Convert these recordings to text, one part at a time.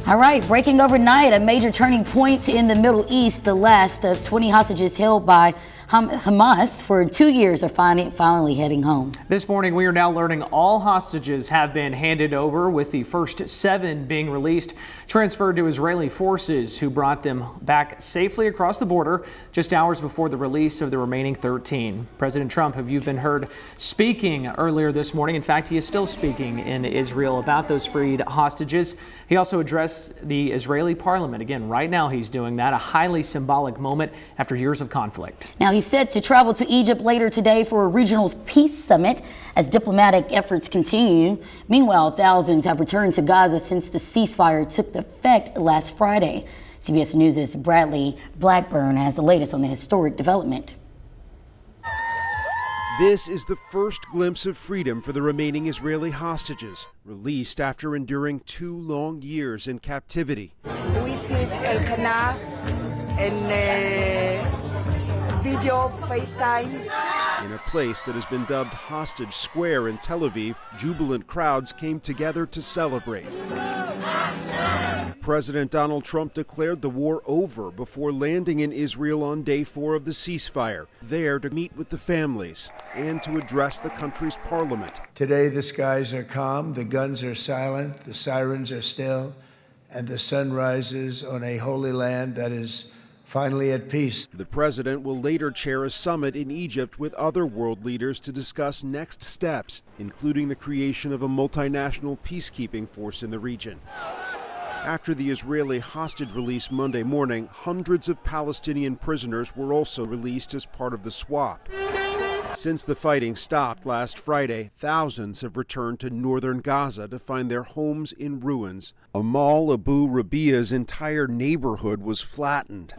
All right, breaking overnight, a major turning point in the Middle East. The last of 20 hostages held by Hamas for 2 years are finally heading home. This morning, we are now learning all hostages have been handed over, with the first 7 being released, transferred to Israeli forces, who brought them back safely across the border just hours before the release of the remaining 13. President Trump, have you been heard speaking earlier this morning? In fact, he is still speaking in Israel about those freed hostages. He also addressed the Israeli parliament. Again, right now he's doing that, a highly symbolic moment after years of conflict. Now, he's set to travel to Egypt later today for a regional peace summit as diplomatic efforts continue. Meanwhile, thousands have returned to Gaza since the ceasefire took effect last Friday. CBS News' Bradley Blackburn has the latest on the historic development. This is the first glimpse of freedom for the remaining Israeli hostages, released after enduring 2 long years in captivity. We see Elkanah and video FaceTime. In a place that has been dubbed Hostage Square in Tel Aviv, jubilant crowds came together to celebrate. President Donald Trump declared the war over before landing in Israel on day 4 of the ceasefire, there to meet with the families and to address the country's parliament. Today the skies are calm, the guns are silent, the sirens are still, and the sun rises on a holy land that is finally at peace. The president will later chair a summit in Egypt with other world leaders to discuss next steps, including the creation of a multinational peacekeeping force in the region. After the Israeli hostage release Monday morning, hundreds of Palestinian prisoners were also released as part of the swap. Since the fighting stopped last Friday, thousands have returned to northern Gaza to find their homes in ruins. Amal Abu Rabia's entire neighborhood was flattened.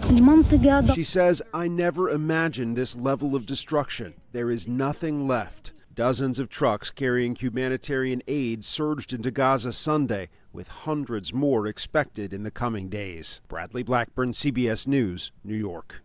She says, "I never imagined this level of destruction. There is nothing left." Dozens of trucks carrying humanitarian aid surged into Gaza Sunday, with hundreds more expected in the coming days. Bradley Blackburn, CBS News, New York.